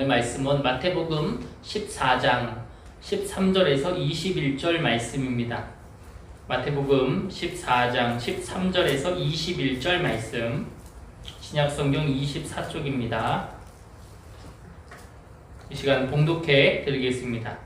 말씀은 마태복음 14장 13절에서 21절 말씀입니다. 마태복음 14장 13절에서 21절 말씀, 신약성경 24쪽입니다. 이 시간 봉독해 드리겠습니다.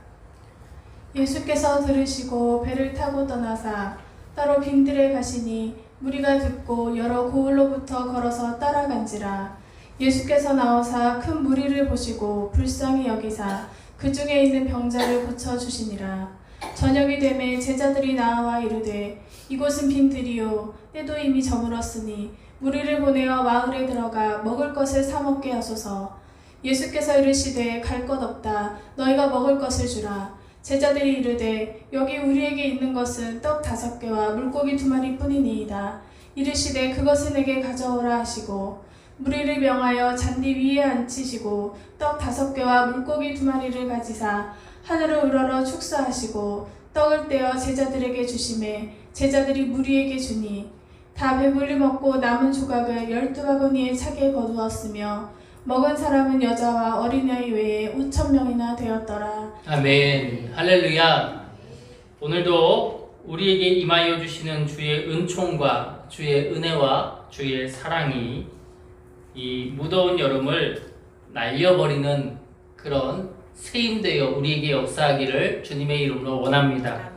예수께서 들으시고 배를 타고 떠나사 따로 빈들에 가시니 무리가 듣고 여러 고을로부터 걸어서 따라간지라. 예수께서 나오사 큰 무리를 보시고 불쌍히 여기사 그 중에 있는 병자를 고쳐주시니라. 저녁이 되매 제자들이 나와 이르되 이곳은 빈들이요 때도 이미 저물었으니 무리를 보내어 마을에 들어가 먹을 것을 사 먹게 하소서. 예수께서 이르시되 갈 것 없다. 너희가 먹을 것을 주라. 제자들이 이르되 여기 우리에게 있는 것은 떡 5개와 물고기 2마리 뿐이니이다. 이르시되 그것을 내게 가져오라 하시고 무리를 명하여 잔디 위에 앉히시고 떡 5개와 물고기 2마리를 가지사 하늘을 우러러 축사하시고 떡을 떼어 제자들에게 주시매 제자들이 무리에게 주니 다 배불리 먹고 남은 조각을 12바구니에 차게 거두었으며 먹은 사람은 여자와 어린아이 외에 5,000명이나 되었더라. 아멘. 할렐루야. 오늘도 우리에게 임하여 주시는 주의 은총과 주의 은혜와 주의 사랑이 이 무더운 여름을 날려버리는 그런 세임되어 우리에게 역사하기를 주님의 이름으로 원합니다.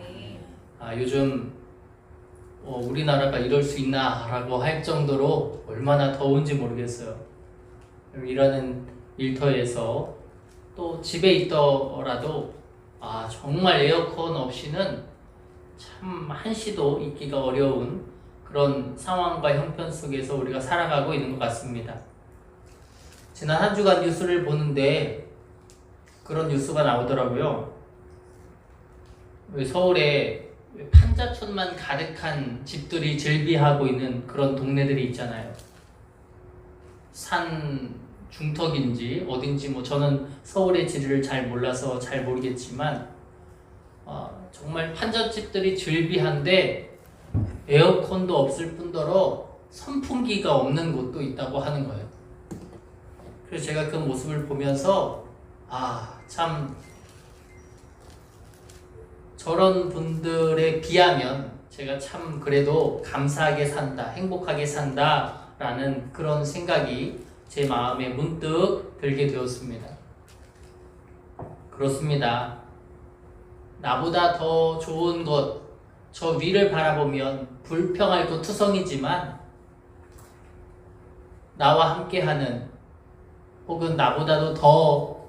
요즘 우리나라가 이럴 수 있나라고 할 정도로 얼마나 더운지 모르겠어요. 일하는 일터에서 또 집에 있더라도 정말 에어컨 없이는 참 한시도 있기가 어려운 그런 상황과 형편 속에서 우리가 살아가고 있는 것 같습니다. 지난 한 주간 뉴스를 보는데 그런 뉴스가 나오더라고요. 서울에 판자촌만 가득한 집들이 즐비하고 있는 그런 동네들이 있잖아요. 산 중턱인지 어딘지 저는 서울의 지리를 잘 몰라서 잘 모르겠지만 정말 판잣집들이 즐비한데 에어컨도 없을 뿐더러 선풍기가 없는 곳도 있다고 하는 거예요. 그래서 제가 그 모습을 보면서 참 저런 분들에 비하면 제가 참 그래도 감사하게 산다, 행복하게 산다 라는 그런 생각이 제 마음에 문득 들게 되었습니다. 그렇습니다. 나보다 더 좋은 것, 저 위를 바라보면 불평할고 투성이지만 나와 함께하는 혹은 나보다도 더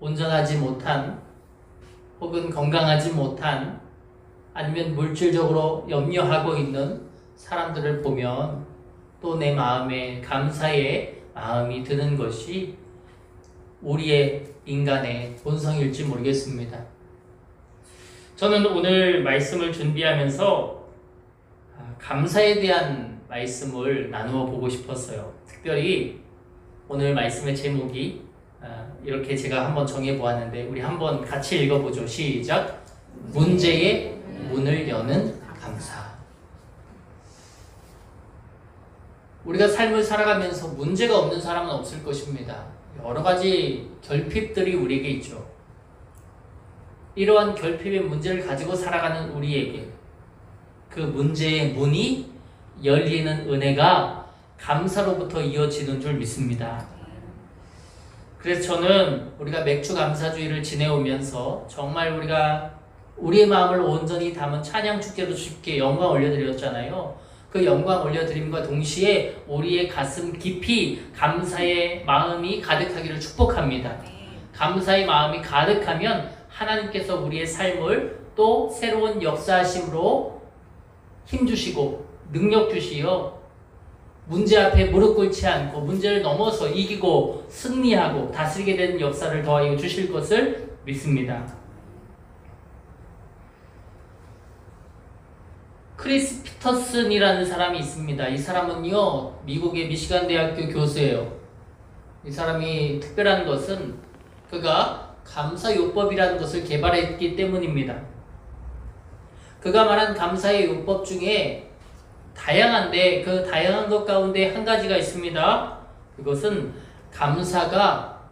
온전하지 못한 혹은 건강하지 못한 아니면 물질적으로 염려하고 있는 사람들을 보면 또 내 마음에 감사의 마음이 드는 것이 우리의 인간의 본성일지 모르겠습니다. 저는 오늘 말씀을 준비하면서 감사에 대한 말씀을 나누어 보고 싶었어요. 특별히 오늘 말씀의 제목이 이렇게 제가 한번 정해 보았는데 우리 한번 같이 읽어보죠. 시작. 문제의 문을 여는 감사. 우리가 삶을 살아가면서 문제가 없는 사람은 없을 것입니다. 여러 가지 결핍들이 우리에게 있죠. 이러한 결핍의 문제를 가지고 살아가는 우리에게 그 문제의 문이 열리는 은혜가 감사로부터 이어지는 줄 믿습니다. 그래서 저는 우리가 맥주 감사주의를 지내오면서 정말 우리가 우리의 마음을 온전히 담은 찬양 축제로 주께 영광 올려드렸잖아요. 그 영광 올려드림과 동시에 우리의 가슴 깊이 감사의 마음이 가득하기를 축복합니다. 감사의 마음이 가득하면 하나님께서 우리의 삶을 또 새로운 역사하심으로 힘주시고 능력 주시어 문제 앞에 무릎 꿇지 않고 문제를 넘어서 이기고 승리하고 다스리게 되는 역사를 더하여 주실 것을 믿습니다. 크리스 피터슨이라는 사람이 있습니다. 이 사람은요, 미국의 미시간 대학교 교수예요. 이 사람이 특별한 것은 그가 감사요법이라는 것을 개발했기 때문입니다. 그가 말한 감사의 요법 중에 다양한데 그 다양한 것 가운데 한 가지가 있습니다. 그것은 감사가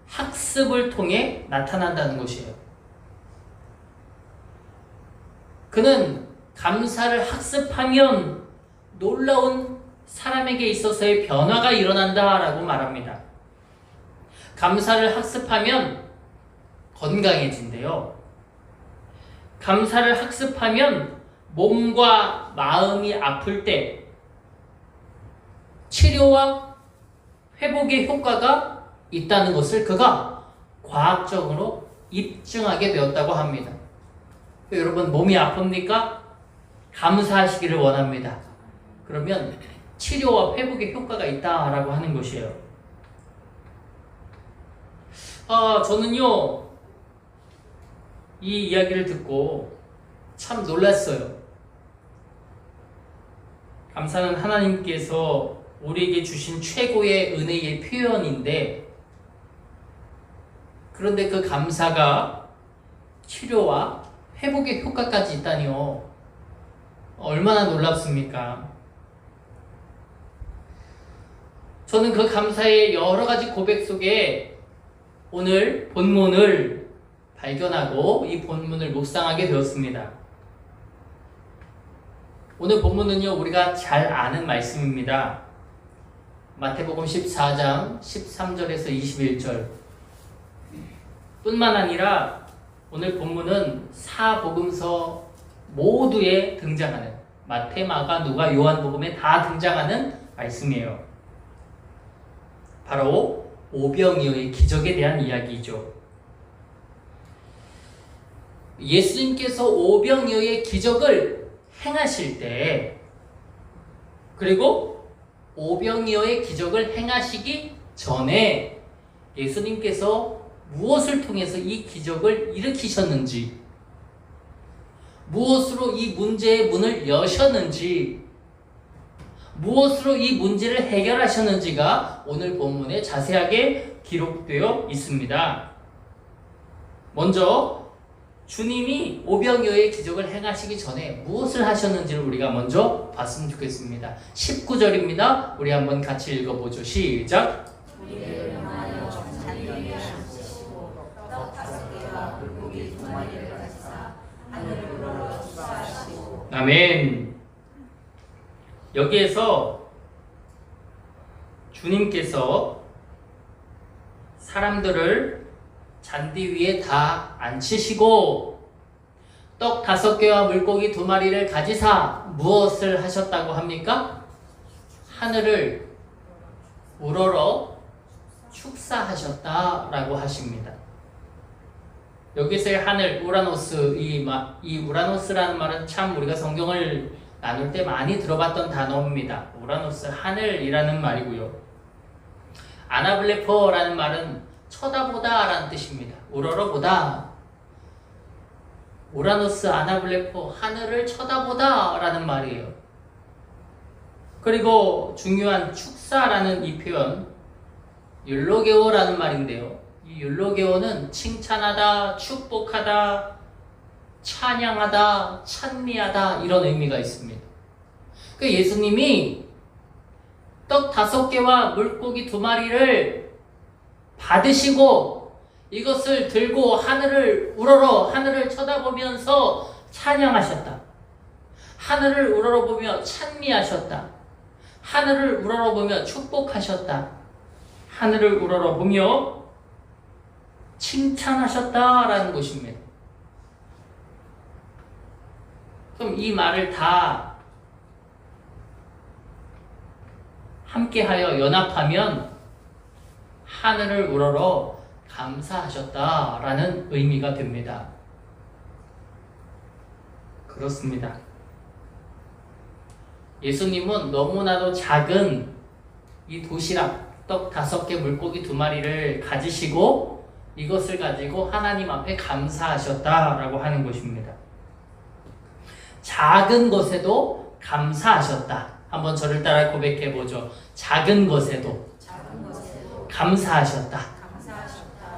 학습을 통해 나타난다는 것이에요. 그는 감사를 학습하면 놀라운 사람에게 있어서의 변화가 일어난다라고 말합니다. 감사를 학습하면 건강해진대요. 감사를 학습하면 몸과 마음이 아플 때 치료와 회복의 효과가 있다는 것을 그가 과학적으로 입증하게 되었다고 합니다. 여러분, 몸이 아픕니까? 감사하시기를 원합니다. 그러면 치료와 회복의 효과가 있다라고 하는 것이에요. 저는요, 이 이야기를 듣고 참 놀랐어요. 감사는 하나님께서 우리에게 주신 최고의 은혜의 표현인데, 그런데 그 감사가 치료와 회복의 효과까지 있다니요. 얼마나 놀랍습니까? 저는 그 감사의 여러 가지 고백 속에 오늘 본문을 발견하고 이 본문을 묵상하게 되었습니다. 오늘 본문은요, 우리가 잘 아는 말씀입니다. 마태복음 14장 13절에서 21절 뿐만 아니라 오늘 본문은 사복음서 모두에 등장하는, 마태, 마가, 누가, 요한복음에 다 등장하는 말씀이에요. 바로 오병이어의 기적에 대한 이야기이죠. 예수님께서 오병이어의 기적을 행하실 때, 그리고 오병이어의 기적을 행하시기 전에 예수님께서 무엇을 통해서 이 기적을 일으키셨는지, 무엇으로 이 문제의 문을 여셨는지, 무엇으로 이 문제를 해결하셨는지가 오늘 본문에 자세하게 기록되어 있습니다. 먼저 주님이 오병이어의 기적을 행하시기 전에 무엇을 하셨는지를 우리가 먼저 봤으면 좋겠습니다. 19절입니다. 우리 한번 같이 읽어보죠. 시작! 아멘. 여기에서 주님께서 사람들을 잔디 위에 다 앉히시고 떡 5개와 물고기 2마리를 가지사 무엇을 하셨다고 합니까? 하늘을 우러러 축사하셨다라고 하십니다. 여기서의 하늘, 우라노스, 이 우라노스라는 말은 참 우리가 성경을 나눌 때 많이 들어봤던 단어입니다. 우라노스, 하늘이라는 말이고요. 아나블레퍼라는 말은 쳐다보다 라는 뜻입니다. 우러러보다. 우라노스, 아나블레퍼, 하늘을 쳐다보다 라는 말이에요. 그리고 중요한 축사라는 이 표현, 율로게오라는 말인데요. 이 율로게오는 칭찬하다, 축복하다, 찬양하다, 찬미하다 이런 의미가 있습니다. 그 예수님이 떡 5개와 물고기 2마리를 받으시고 이것을 들고 하늘을 우러러 하늘을 쳐다보면서 찬양하셨다. 하늘을 우러러보며 찬미하셨다. 하늘을 우러러보며 축복하셨다. 하늘을 우러러보며 칭찬하셨다라는 것입니다. 그럼 이 말을 다 함께하여 연합하면 하늘을 우러러 감사하셨다라는 의미가 됩니다. 그렇습니다. 예수님은 너무나도 작은 이 도시락, 떡 5개, 물고기 2마리를 가지시고 이것을 가지고 하나님 앞에 감사하셨다라고 하는 것입니다. 작은 것에도 감사하셨다. 한번 저를 따라 고백해보죠. 작은 것에도 감사하셨다.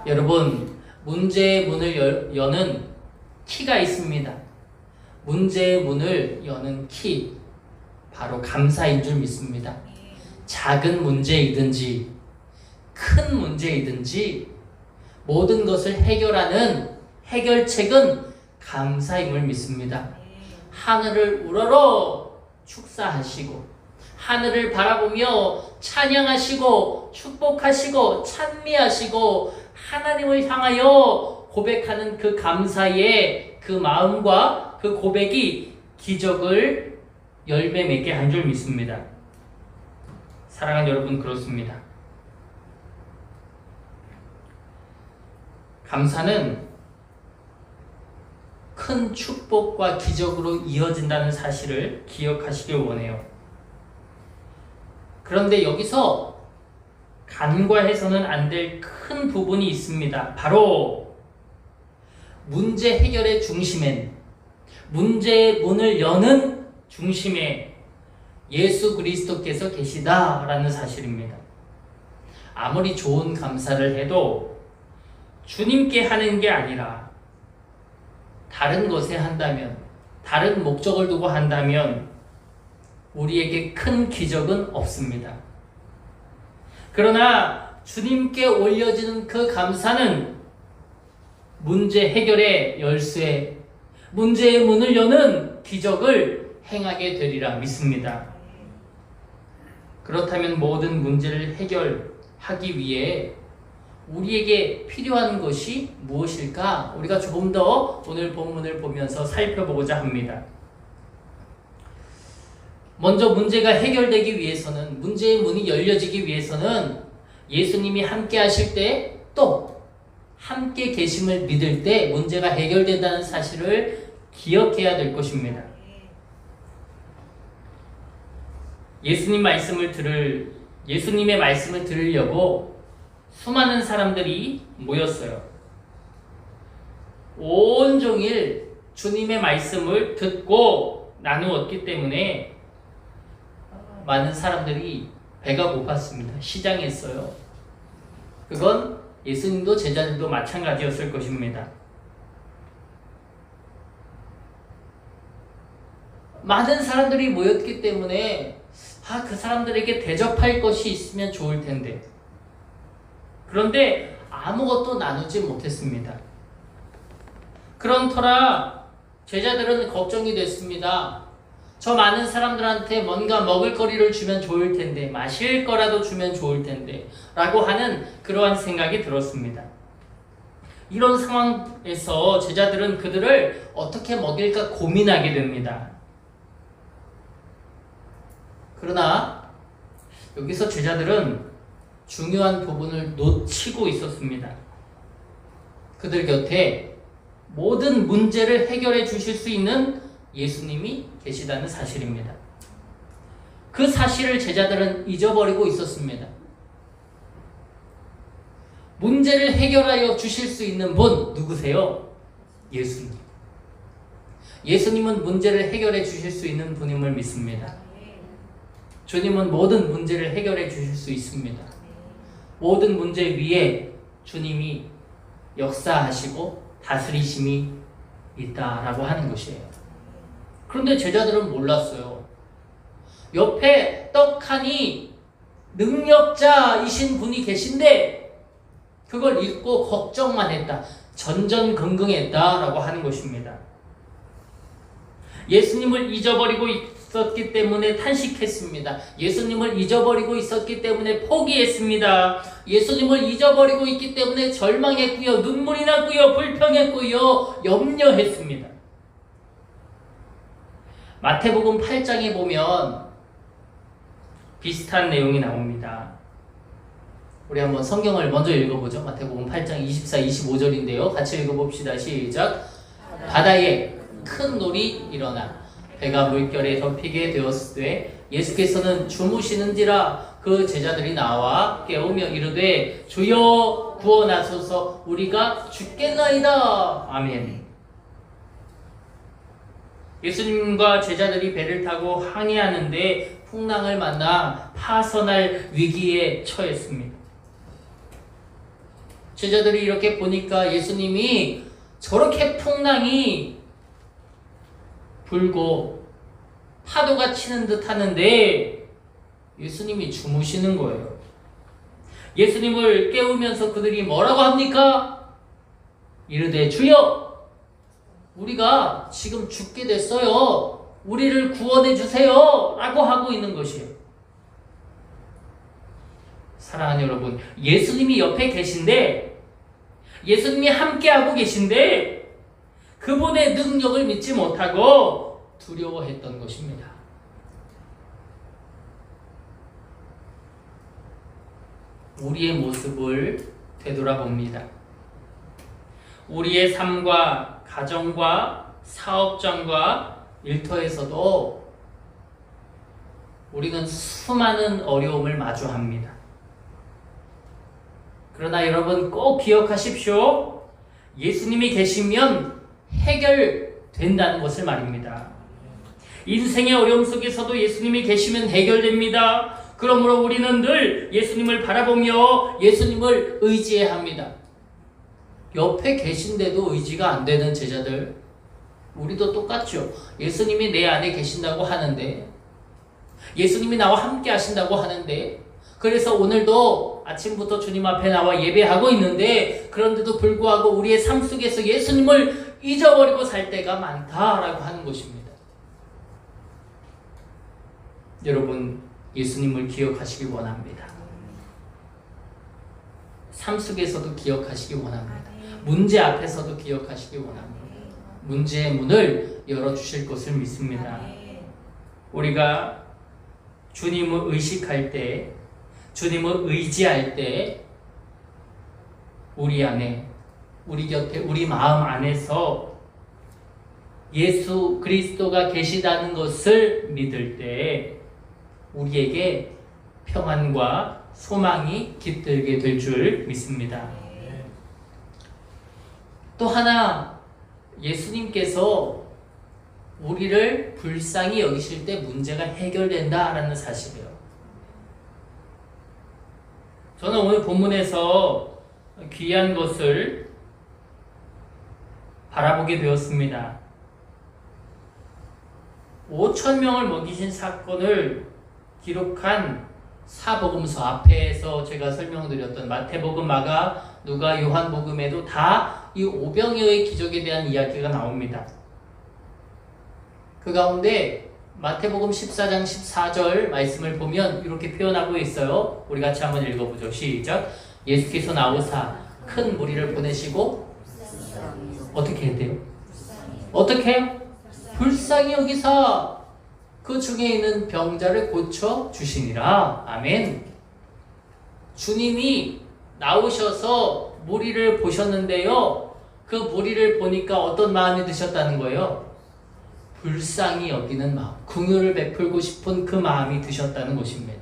여러분, 문제의 문을 여는 키가 있습니다. 문제의 문을 여는 키, 바로 감사인 줄 믿습니다. 작은 문제이든지 큰 문제이든지 모든 것을 해결하는 해결책은 감사임을 믿습니다. 하늘을 우러러 축사하시고 하늘을 바라보며 찬양하시고 축복하시고 찬미하시고 하나님을 향하여 고백하는 그 감사의 그 마음과 그 고백이 기적을 열매 맺게 한 줄 믿습니다. 사랑하는 여러분, 그렇습니다. 감사는 큰 축복과 기적으로 이어진다는 사실을 기억하시길 원해요. 그런데 여기서 간과해서는 안 될 큰 부분이 있습니다. 바로 문제 해결의 중심엔, 문제의 문을 여는 중심에 예수 그리스도께서 계시다라는 사실입니다. 아무리 좋은 감사를 해도 주님께 하는 게 아니라 다른 것에 한다면, 다른 목적을 두고 한다면 우리에게 큰 기적은 없습니다. 그러나 주님께 올려지는 그 감사는 문제 해결의 열쇠, 문제의 문을 여는 기적을 행하게 되리라 믿습니다. 그렇다면 모든 문제를 해결하기 위해 우리에게 필요한 것이 무엇일까? 우리가 조금 더 오늘 본문을 보면서 살펴보고자 합니다. 먼저 문제가 해결되기 위해서는, 문제의 문이 열려지기 위해서는 예수님이 함께 하실 때, 또 함께 계심을 믿을 때 문제가 해결된다는 사실을 기억해야 될 것입니다. 예수님의 말씀을 들으려고 수많은 사람들이 모였어요. 온종일 주님의 말씀을 듣고 나누었기 때문에 많은 사람들이 배가 고팠습니다. 시장했어요. 그건 예수님도 제자들도 마찬가지였을 것입니다. 많은 사람들이 모였기 때문에 그 사람들에게 대접할 것이 있으면 좋을 텐데, 그런데 아무것도 나누지 못했습니다. 그런 터라 제자들은 걱정이 됐습니다. 저 많은 사람들한테 뭔가 먹을 거리를 주면 좋을 텐데, 마실 거라도 주면 좋을 텐데 라고 하는 그러한 생각이 들었습니다. 이런 상황에서 제자들은 그들을 어떻게 먹일까 고민하게 됩니다. 그러나 여기서 제자들은 중요한 부분을 놓치고 있었습니다. 그들 곁에 모든 문제를 해결해 주실 수 있는 예수님이 계시다는 사실입니다. 그 사실을 제자들은 잊어버리고 있었습니다. 문제를 해결하여 주실 수 있는 분 누구세요? 예수님. 예수님은 문제를 해결해 주실 수 있는 분임을 믿습니다. 주님은 모든 문제를 해결해 주실 수 있습니다. 모든 문제 위에 주님이 역사하시고 다스리심이 있다라고 하는 것이에요. 그런데 제자들은 몰랐어요. 옆에 떡하니 능력자이신 분이 계신데 그걸 잊고 걱정만 했다. 전전긍긍했다라고 하는 것입니다. 예수님을 잊어버리고 있었기 때문에 탄식했습니다. 예수님을 잊어버리고 있었기 때문에 포기했습니다. 예수님을 잊어버리고 있기 때문에 절망했고요, 눈물이 났고요, 불평했고요, 염려했습니다. 마태복음 8장에 보면 비슷한 내용이 나옵니다. 우리 한번 성경을 먼저 읽어보죠. 마태복음 8장 24, 25절인데요. 같이 읽어봅시다. 시작. 바다에 큰 놀이 일어나 배가 물결에 덮이게 되었으되 예수께서는 주무시는지라 그 제자들이 나와 깨우며 이르되 주여 구원하소서 우리가 죽겠나이다. 아멘. 예수님과 제자들이 배를 타고 항해하는데 풍랑을 만나 파선할 위기에 처했습니다. 제자들이 이렇게 보니까 예수님이 저렇게 풍랑이 불고 파도가 치는 듯 하는데 예수님이 주무시는 거예요. 예수님을 깨우면서 그들이 뭐라고 합니까? 이르되 주여 우리가 지금 죽게 됐어요. 우리를 구원해 주세요. 라고 하고 있는 것이에요. 사랑하는 여러분, 예수님이 옆에 계신데, 예수님이 함께하고 계신데 그분의 능력을 믿지 못하고 두려워했던 것입니다. 우리의 모습을 되돌아봅니다. 우리의 삶과 가정과 사업장과 일터에서도 우리는 수많은 어려움을 마주합니다. 그러나 여러분 꼭 기억하십시오. 예수님이 계시면 해결된다는 것을 말입니다. 인생의 어려움 속에서도 예수님이 계시면 해결됩니다. 그러므로 우리는 늘 예수님을 바라보며 예수님을 의지해야 합니다. 옆에 계신데도 의지가 안 되는 제자들, 우리도 똑같죠. 예수님이 내 안에 계신다고 하는데, 예수님이 나와 함께 하신다고 하는데, 그래서 오늘도 아침부터 주님 앞에 나와 예배하고 있는데, 그런데도 불구하고 우리의 삶 속에서 예수님을 잊어버리고 살 때가 많다라고 하는 것입니다. 여러분, 예수님을 기억하시기 원합니다. 삶 속에서도 기억하시기 원합니다. 문제 앞에서도 기억하시기 원합니다. 문제의 문을 열어주실 것을 믿습니다. 우리가 주님을 의식할 때, 주님을 의지할 때 우리 안에, 우리 곁에, 우리 마음 안에서 예수 그리스도가 계시다는 것을 믿을 때 우리에게 평안과 소망이 깃들게 될 줄 믿습니다. 또 하나, 예수님께서 우리를 불쌍히 여기실 때 문제가 해결된다라는 사실이에요. 저는 오늘 본문에서 귀한 것을 바라보게 되었습니다. 5,000명을 먹이신 사건을 기록한 사복음서, 앞에서 제가 설명드렸던 마태복음, 마가, 누가, 요한복음에도 다 이 오병이어의 기적에 대한 이야기가 나옵니다. 그 가운데 마태복음 14장 14절 말씀을 보면 이렇게 표현하고 있어요. 우리 같이 한번 읽어보죠. 시작. 예수께서 나오사 큰 무리를 보내시고 어떻게 해야 돼요? 어떻게 해요? 불쌍히 여기사 그 중에 있는 병자를 고쳐 주시니라. 아멘. 주님이 나오셔서 무리를 보셨는데요, 그 무리를 보니까 어떤 마음이 드셨다는 거예요? 불쌍히 여기는 마음, 긍휼을 베풀고 싶은 그 마음이 드셨다는 것입니다.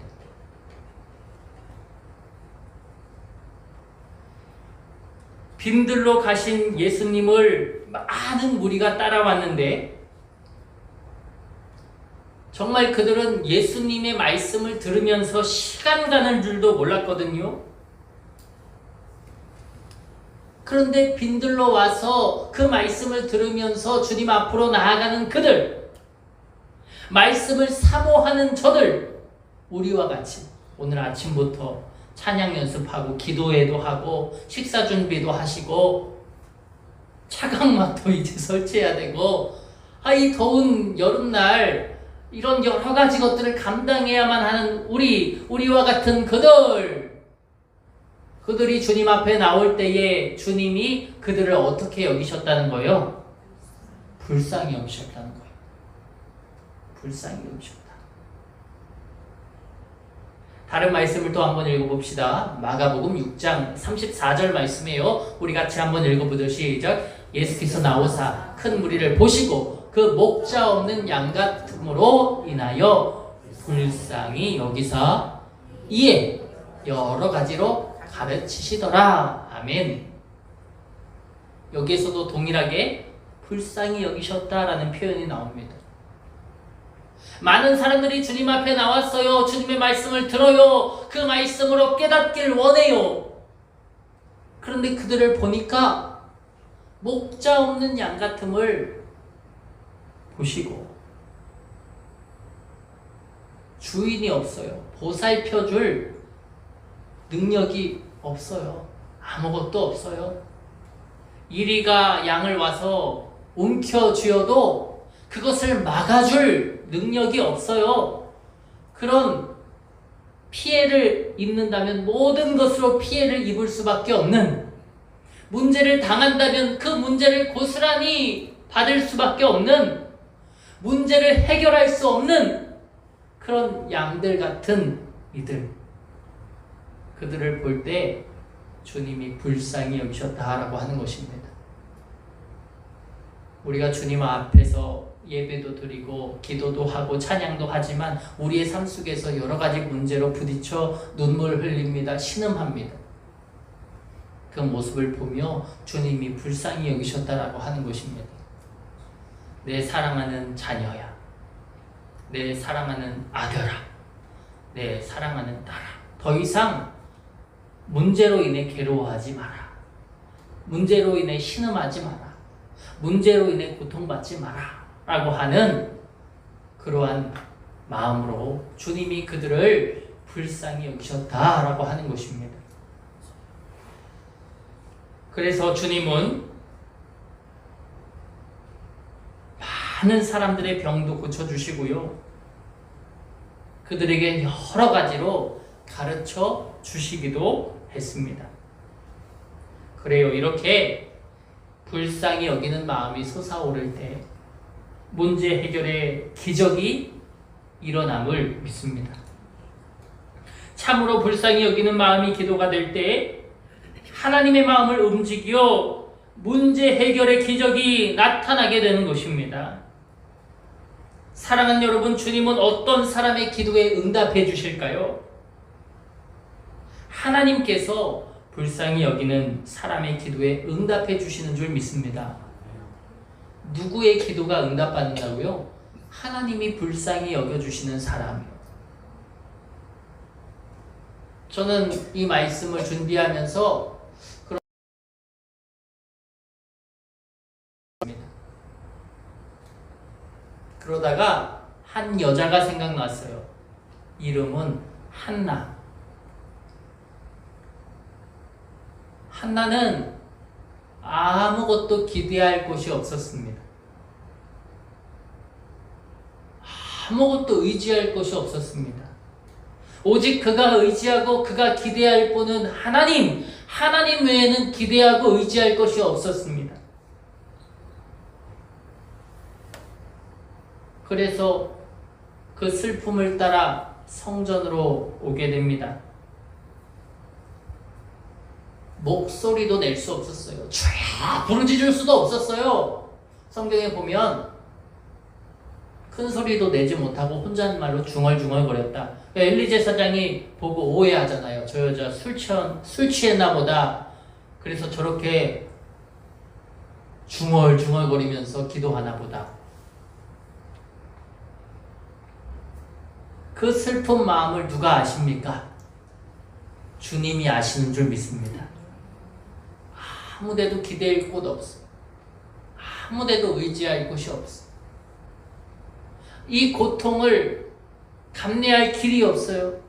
빈들로 가신 예수님을 많은 무리가 따라왔는데 정말 그들은 예수님의 말씀을 들으면서 시간 가는 줄도 몰랐거든요. 그런데 빈들로 와서 그 말씀을 들으면서 주님 앞으로 나아가는 그들, 말씀을 사모하는 저들, 우리와 같이 오늘 아침부터 찬양 연습하고 기도회도 하고 식사 준비도 하시고 차강막도 이제 설치해야 되고, 이 더운 여름날 이런 여러 가지 것들을 감당해야만 하는 우리와 같은 그들이 주님 앞에 나올 때에 주님이 그들을 어떻게 여기셨다는 거예요? 불쌍히 여기셨다는 거예요. 불쌍히 여기셨다. 다른 말씀을 또 한번 읽어봅시다. 마가복음 6장 34절 말씀이에요. 우리 같이 한번 읽어보죠. 시작. 예수께서 나오사 큰 무리를 보시고 그 목자 없는 양 같음으로 인하여 불쌍히 여기사 이에 여러 가지로 가르치시더라. 아멘. 여기에서도 동일하게 불쌍히 여기셨다라는 표현이 나옵니다. 많은 사람들이 주님 앞에 나왔어요. 주님의 말씀을 들어요. 그 말씀으로 깨닫길 원해요. 그런데 그들을 보니까 목자 없는 양 같음을 보시고 주인이 없어요. 보살펴줄 능력이 없어요. 아무것도 없어요. 이리가 양을 와서 움켜쥐어도 그것을 막아줄 능력이 없어요. 그런 피해를 입는다면 모든 것으로 피해를 입을 수밖에 없는, 문제를 당한다면 그 문제를 고스란히 받을 수밖에 없는, 문제를 해결할 수 없는 그런 양들 같은 이들, 그들을 볼 때 주님이 불쌍히 여기셨다라고 하는 것입니다. 우리가 주님 앞에서 예배도 드리고 기도도 하고 찬양도 하지만 우리의 삶 속에서 여러 가지 문제로 부딪혀 눈물 흘립니다. 신음합니다. 그 모습을 보며 주님이 불쌍히 여기셨다라고 하는 것입니다. 내 사랑하는 자녀야, 내 사랑하는 아들아, 내 사랑하는 딸아, 더 이상 문제로 인해 괴로워하지 마라. 문제로 인해 신음하지 마라. 문제로 인해 고통받지 마라 라고 하는 그러한 마음으로 주님이 그들을 불쌍히 여기셨다라고 하는 것입니다. 그래서 주님은 많은 사람들의 병도 고쳐주시고요, 그들에게 여러 가지로 가르쳐 주시기도 했습니다. 그래요, 이렇게 불쌍히 여기는 마음이 솟아오를 때 문제 해결의 기적이 일어남을 믿습니다. 참으로 불쌍히 여기는 마음이 기도가 될 때 하나님의 마음을 움직여 문제 해결의 기적이 나타나게 되는 것입니다. 사랑하는 여러분, 주님은 어떤 사람의 기도에 응답해 주실까요? 하나님께서 불쌍히 여기는 사람의 기도에 응답해 주시는 줄 믿습니다. 누구의 기도가 응답받는다고요? 하나님이 불쌍히 여겨주시는 사람이요. 저는 이 말씀을 준비하면서 그러다가 한 여자가 생각났어요. 이름은 한나. 한나는 아무것도 기대할 곳이 없었습니다. 아무것도 의지할 곳이 없었습니다. 오직 그가 의지하고 그가 기대할 분은 하나님, 하나님 외에는 기대하고 의지할 것이 없었습니다. 그래서 그 슬픔을 따라 성전으로 오게 됩니다. 목소리도 낼 수 없었어요. 촤 부르짖을 수도 없었어요. 성경에 보면 큰 소리도 내지 못하고 혼잣말로 중얼중얼거렸다. 엘리 제사장이 보고 오해하잖아요. 저 여자 술 취했나 보다. 그래서 저렇게 중얼중얼거리면서 기도하나 보다. 그 슬픈 마음을 누가 아십니까? 주님이 아시는 줄 믿습니다. 아무데도 기댈 곳 없어. 아무데도 의지할 곳이 없어. 이 고통을 감내할 길이 없어요.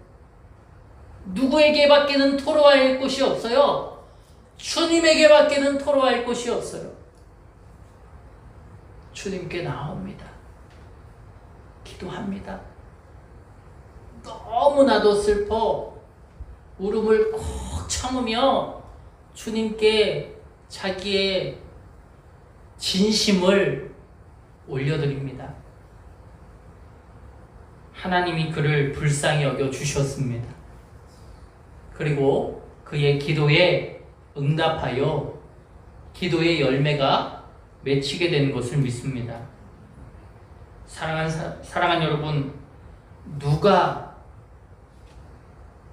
누구에게밖에는 토로할 곳이 없어요. 주님에게밖에는 토로할 곳이 없어요. 주님께 나옵니다. 기도합니다. 너무나도 슬퍼 울음을 꼭 참으며 주님께 자기의 진심을 올려드립니다. 하나님이 그를 불쌍히 여겨 주셨습니다. 그리고 그의 기도에 응답하여 기도의 열매가 맺히게 되는 것을 믿습니다. 사랑하는 여러분, 누가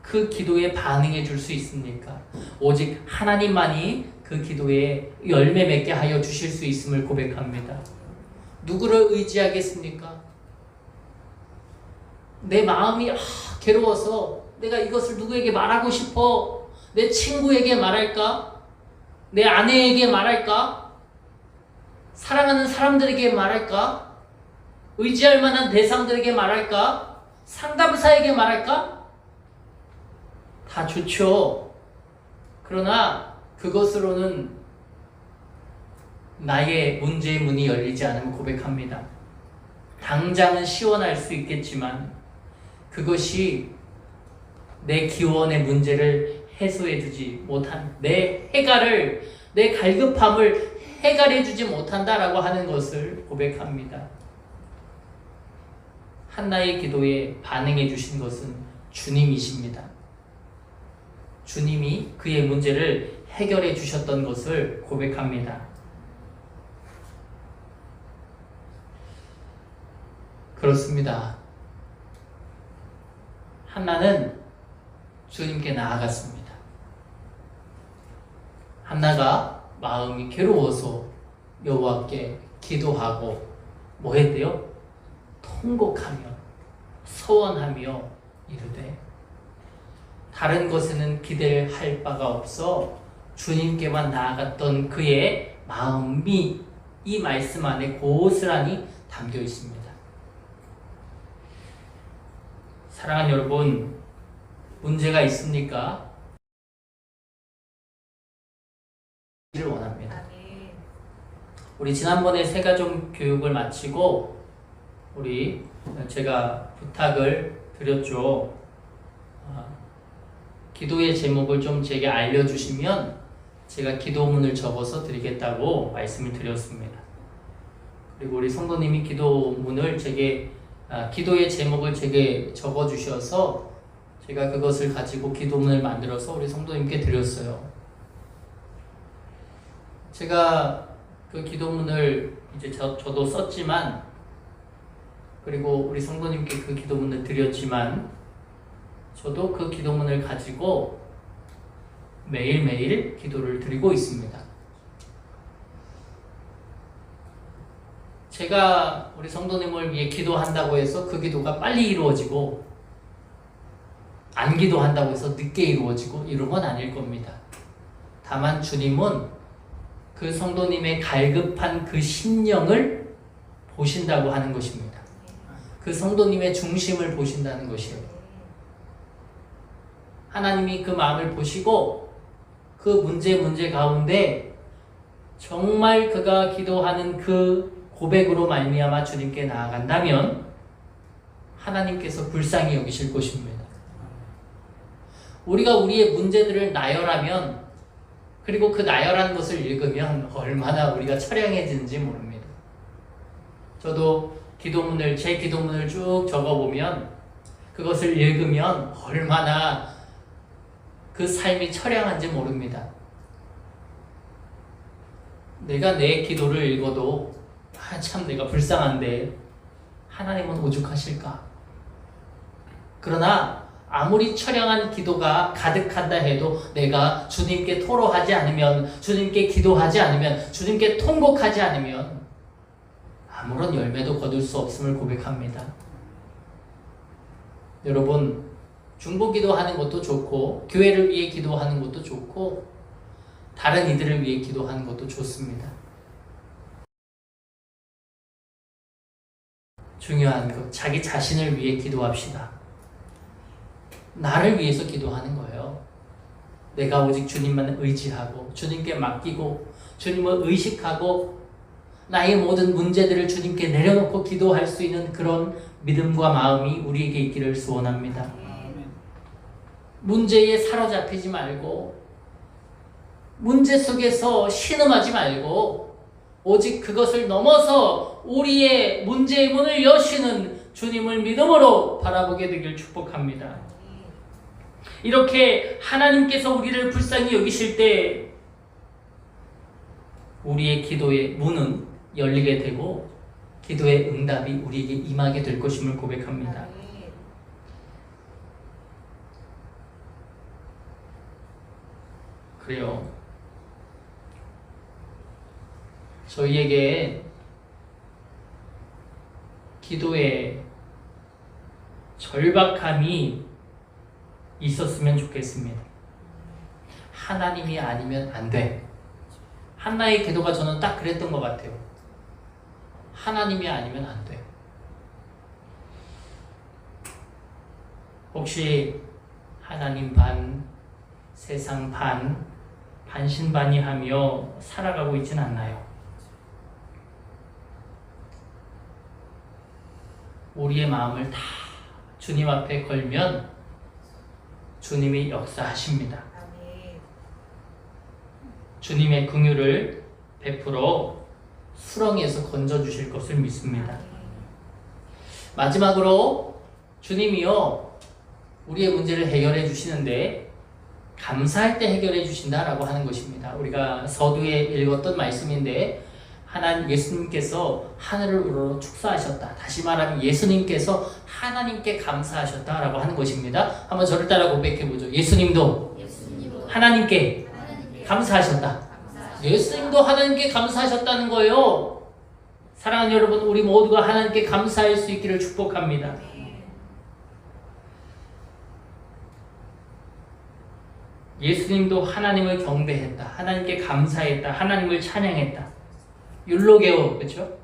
그 기도에 반응해 줄 수 있습니까? 오직 하나님만이 그 기도에 열매 맺게 하여 주실 수 있음을 고백합니다. 누구를 의지하겠습니까? 내 마음이 괴로워서 내가 이것을 누구에게 말하고 싶어. 내 친구에게 말할까? 내 아내에게 말할까? 사랑하는 사람들에게 말할까? 의지할 만한 대상들에게 말할까? 상담사에게 말할까? 다 좋죠. 그러나 그것으로는 나의 문제의 문이 열리지 않으면 고백합니다. 당장은 시원할 수 있겠지만 그것이 내 기원의 문제를 해소해주지 못한 내 해갈을, 내 갈급함을 해갈해주지 못한다라고 하는 것을 고백합니다. 한나의 기도에 반응해 주신 것은 주님이십니다. 주님이 그의 문제를 해결해 주셨던 것을 고백합니다. 그렇습니다. 한나는 주님께 나아갔습니다. 한나가 마음이 괴로워서 여호와께 기도하고 뭐 했대요? 통곡하며 서원하며 이르되 다른 것에는 기대할 바가 없어 주님께만 나아갔던 그의 마음이 이 말씀 안에 고스란히 담겨 있습니다. 사랑하는 여러분, 문제가 있습니까? 를 원합니다. 우리 지난번에 새가족 교육을 마치고 제가 부탁을 드렸죠. 기도의 제목을 좀 제게 알려주시면 제가 기도문을 적어서 드리겠다고 말씀을 드렸습니다. 그리고 우리 성도님이 기도문을 제게 기도의 제목을 제게 적어주셔서 제가 그것을 가지고 기도문을 만들어서 우리 성도님께 드렸어요. 제가 그 기도문을 이제 저도 썼지만, 그리고 우리 성도님께 그 기도문을 드렸지만, 저도 그 기도문을 가지고 매일매일 기도를 드리고 있습니다. 제가 우리 성도님을 위해 기도한다고 해서 그 기도가 빨리 이루어지고, 안 기도한다고 해서 늦게 이루어지고 이런 건 아닐 겁니다. 다만 주님은 그 성도님의 갈급한 그 심령을 보신다고 하는 것입니다. 그 성도님의 중심을 보신다는 것이에요. 하나님이 그 마음을 보시고 그 문제 가운데 정말 그가 기도하는 그 고백으로 말미암아 주님께 나아간다면 하나님께서 불쌍히 여기실 것입니다. 우리가 우리의 문제들을 나열하면, 그리고 그 나열한 것을 읽으면 얼마나 우리가 처량해지는지 모릅니다. 저도 제 기도문을 쭉 적어보면, 그것을 읽으면 얼마나 그 삶이 처량한지 모릅니다. 내가 내 기도를 읽어도 참 내가 불쌍한데 하나님은 오죽하실까? 그러나 아무리 처량한 기도가 가득한다 해도 내가 주님께 토로하지 않으면, 주님께 기도하지 않으면, 주님께 통곡하지 않으면 아무런 열매도 거둘 수 없음을 고백합니다. 여러분, 중보기도하는 것도 좋고 교회를 위해 기도하는 것도 좋고 다른 이들을 위해 기도하는 것도 좋습니다. 중요한 것, 자기 자신을 위해 기도합시다. 나를 위해서 기도하는 거예요. 내가 오직 주님만 의지하고 주님께 맡기고 주님을 의식하고 나의 모든 문제들을 주님께 내려놓고 기도할 수 있는 그런 믿음과 마음이 우리에게 있기를 소원합니다. 문제에 사로잡히지 말고 문제 속에서 신음하지 말고 오직 그것을 넘어서 우리의 문제의 문을 여시는 주님을 믿음으로 바라보게 되길 축복합니다. 이렇게 하나님께서 우리를 불쌍히 여기실 때 우리의 기도의 문은 열리게 되고 기도의 응답이 우리에게 임하게 될 것임을 고백합니다. 그래요. 저희에게 기도에 절박함이 있었으면 좋겠습니다. 하나님이 아니면 안 돼. 한나의 기도가 저는 딱 그랬던 것 같아요. 하나님이 아니면 안 돼. 혹시 하나님 반, 세상 반, 반신반의하며 살아가고 있진 않나요? 우리의 마음을 다 주님 앞에 걸면 주님이 역사하십니다. 주님의 긍휼을 베풀어 수렁에서 건져주실 것을 믿습니다. 마지막으로 주님이요 우리의 문제를 해결해 주시는데 감사할 때 해결해 주신다라고 하는 것입니다. 우리가 서두에 읽었던 말씀인데 예수님께서 하늘을 우러러 축사하셨다. 다시 말하면 예수님께서 하나님께 감사하셨다라고 하는 것입니다. 한번 저를 따라 고백해 보죠. 예수님도 하나님께 감사하셨다. 예수님도 하나님께 감사하셨다는 거예요. 사랑하는 여러분, 우리 모두가 하나님께 감사할 수 있기를 축복합니다. 예수님도 하나님을 경배했다. 하나님께 감사했다. 하나님을 찬양했다. 율로게오, 그렇죠?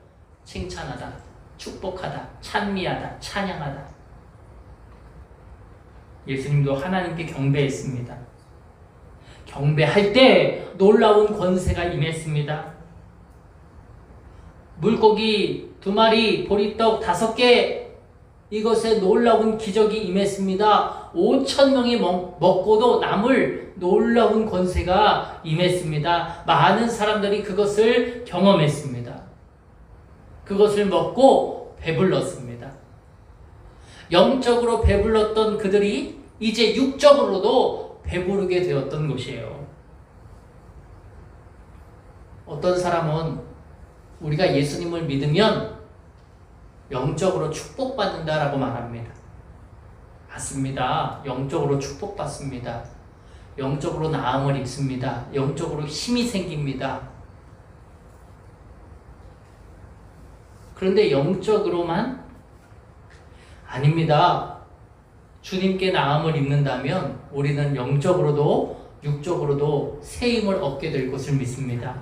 칭찬하다, 축복하다, 찬미하다, 찬양하다. 예수님도 하나님께 경배했습니다. 경배할 때 놀라운 권세가 임했습니다. 물고기 2마리, 보리떡 5개, 이것에 놀라운 기적이 임했습니다. 5,000명이 먹고도 남을 놀라운 권세가 임했습니다. 많은 사람들이 그것을 경험했습니다. 그것을 먹고 배불렀습니다. 영적으로 배불렀던 그들이 이제 육적으로도 배부르게 되었던 것이에요. 어떤 사람은 우리가 예수님을 믿으면 영적으로 축복받는다라고 말합니다. 맞습니다. 영적으로 축복받습니다. 영적으로 나음을 입습니다. 영적으로 힘이 생깁니다. 그런데 영적으로만 아닙니다. 주님께 나음을 입는다면 우리는 영적으로도 육적으로도 새 힘을 얻게 될 것을 믿습니다.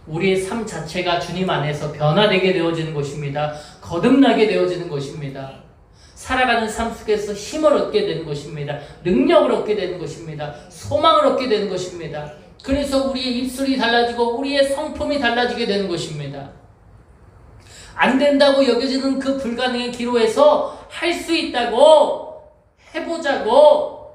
우리의 삶 자체가 주님 안에서 변화되게 되어지는 것입니다. 거듭나게 되어지는 것입니다. 살아가는 삶 속에서 힘을 얻게 되는 것입니다. 능력을 얻게 되는 것입니다. 소망을 얻게 되는 것입니다. 그래서 우리의 입술이 달라지고 우리의 성품이 달라지게 되는 것입니다. 안 된다고 여겨지는 그 불가능의 기로에서 할 수 있다고 해보자고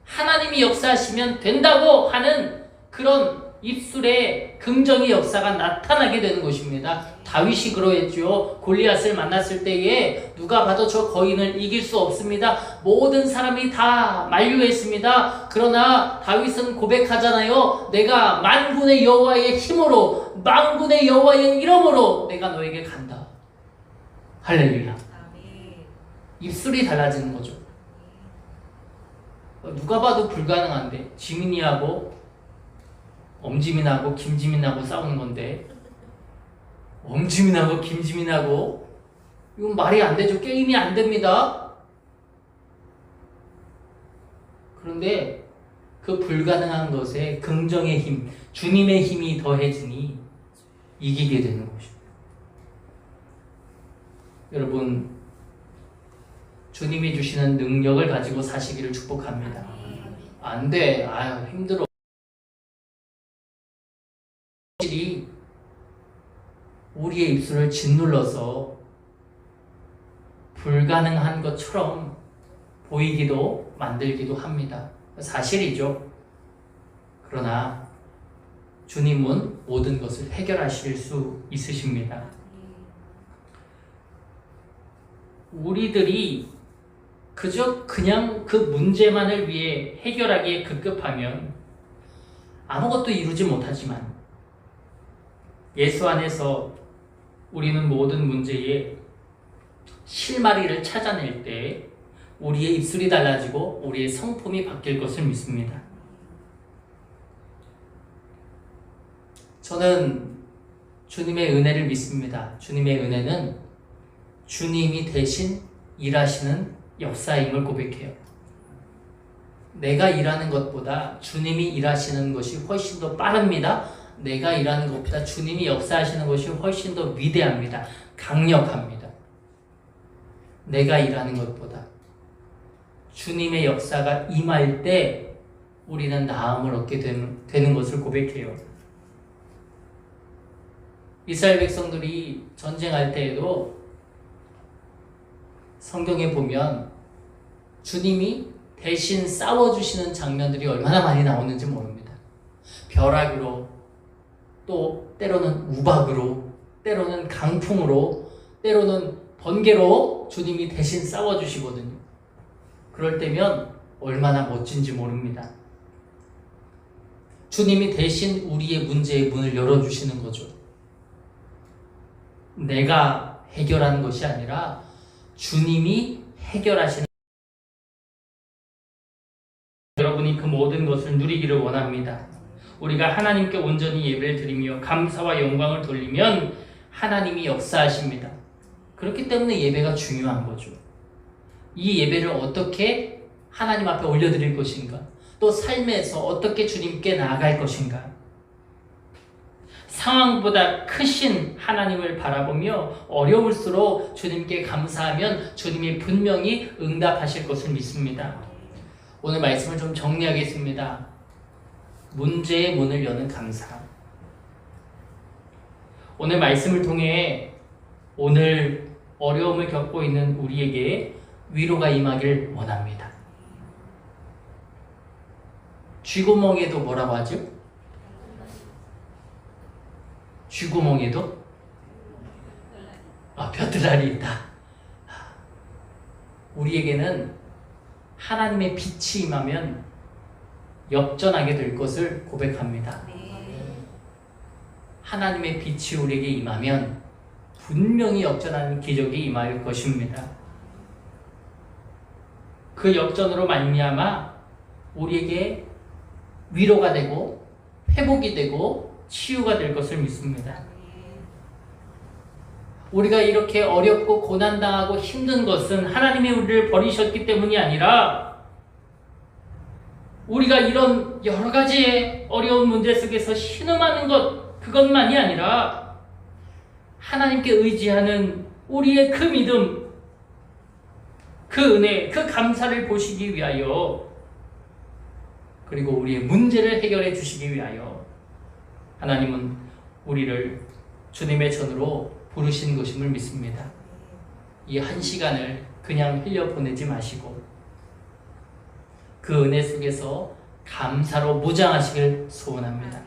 하나님이 역사하시면 된다고 하는 그런 입술에 긍정의 역사가 나타나게 되는 것입니다. 다윗이 그러했죠. 골리앗을 만났을 때에 누가 봐도 저 거인을 이길 수 없습니다. 모든 사람이 다 만류했습니다. 그러나 다윗은 고백하잖아요. 내가 만군의 여호와의 힘으로, 만군의 여호와의 이름으로 내가 너에게 간다. 할렐루야. 입술이 달라지는 거죠. 누가 봐도 불가능한데 지민이하고 엄지민하고 김지민하고 싸우는 건데 엄지민하고 김지민하고 이건 말이 안 되죠. 게임이 안 됩니다. 그런데 그 불가능한 것에 긍정의 힘, 주님의 힘이 더해지니 이기게 되는 것입니다. 여러분, 주님이 주시는 능력을 가지고 사시기를 축복합니다. 안 돼. 아유, 힘들어. 우리의 입술을 짓눌러서 불가능한 것처럼 보이기도 만들기도 합니다. 사실이죠. 그러나 주님은 모든 것을 해결하실 수 있으십니다. 우리들이 그냥 그 문제만을 위해 해결하기에 급급하면 아무것도 이루지 못하지만 예수 안에서 우리는 모든 문제의 실마리를 찾아낼 때 우리의 입술이 달라지고 우리의 성품이 바뀔 것을 믿습니다. 저는 주님의 은혜를 믿습니다. 주님의 은혜는 주님이 대신 일하시는 역사임을 고백해요. 내가 일하는 것보다 주님이 일하시는 것이 훨씬 더 빠릅니다. 내가 일하는 것보다 주님이 역사하시는 것이 훨씬 더 위대합니다. 강력합니다. 내가 일하는 것보다 주님의 역사가 임할 때 우리는 나음을 얻게 되는 것을 고백해요. 이스라엘 백성들이 전쟁할 때에도 성경에 보면 주님이 대신 싸워주시는 장면들이 얼마나 많이 나오는지 모릅니다. 벼락으로, 또 때로는 우박으로, 때로는 강풍으로, 때로는 번개로 주님이 대신 싸워주시거든요. 그럴 때면 얼마나 멋진지 모릅니다. 주님이 대신 우리의 문제의 문을 열어주시는 거죠. 내가 해결하는 것이 아니라 주님이 해결하시는, 여러분이 그 모든 것을 누리기를 원합니다. 우리가 하나님께 온전히 예배를 드리며 감사와 영광을 돌리면 하나님이 역사하십니다. 그렇기 때문에 예배가 중요한 거죠. 이 예배를 어떻게 하나님 앞에 올려드릴 것인가, 또 삶에서 어떻게 주님께 나아갈 것인가, 상황보다 크신 하나님을 바라보며 어려울수록 주님께 감사하면 주님이 분명히 응답하실 것을 믿습니다. 오늘 말씀을 좀 정리하겠습니다. 문제의 문을 여는 감사. 오늘 말씀을 통해 오늘 어려움을 겪고 있는 우리에게 위로가 임하길 원합니다. 쥐구멍에도 뭐라고 하죠? 쥐구멍에도 벼슬알이 있다. 우리에게는 하나님의 빛이 임하면 역전하게 될 것을 고백합니다. 하나님의 빛이 우리에게 임하면 분명히 역전하는 기적이 임할 것입니다. 그 역전으로 말미암아 우리에게 위로가 되고 회복이 되고 치유가 될 것을 믿습니다. 우리가 이렇게 어렵고 고난당하고 힘든 것은 하나님이 우리를 버리셨기 때문이 아니라 우리가 이런 여러 가지의 어려운 문제 속에서 신음하는 것, 그것만이 아니라 하나님께 의지하는 우리의 그 믿음, 그 은혜, 그 감사를 보시기 위하여, 그리고 우리의 문제를 해결해 주시기 위하여 하나님은 우리를 주님의 전으로 부르신 것임을 믿습니다. 이 한 시간을 그냥 흘려보내지 마시고 그 은혜 속에서 감사로 무장하시길 소원합니다.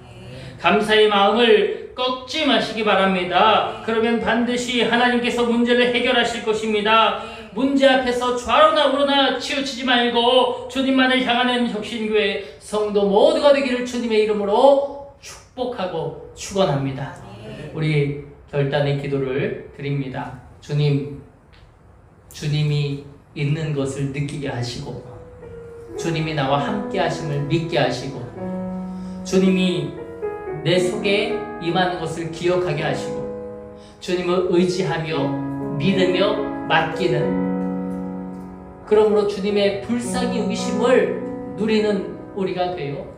감사의 마음을 꺾지 마시기 바랍니다. 그러면 반드시 하나님께서 문제를 해결하실 것입니다. 문제 앞에서 좌로나 우로나 치우치지 말고 주님만을 향하는 혁신교회 성도 모두가 되기를 주님의 이름으로 축복하고 축원합니다. 우리 결단의 기도를 드립니다. 주님이 있는 것을 느끼게 하시고 주님이 나와 함께 하심을 믿게 하시고 주님이 내 속에 임하는 것을 기억하게 하시고 주님을 의지하며 믿으며 맡기는, 그러므로 주님의 불쌍히 여기심을 누리는 우리가 되어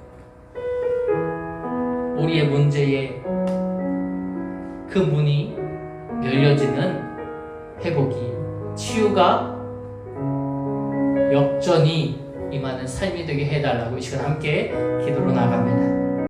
우리의 문제에 그 문이 열려지는 회복이, 치유가, 역전이 임하는 삶이 되게 해달라고 이 시간 함께 기도로 나갑니다.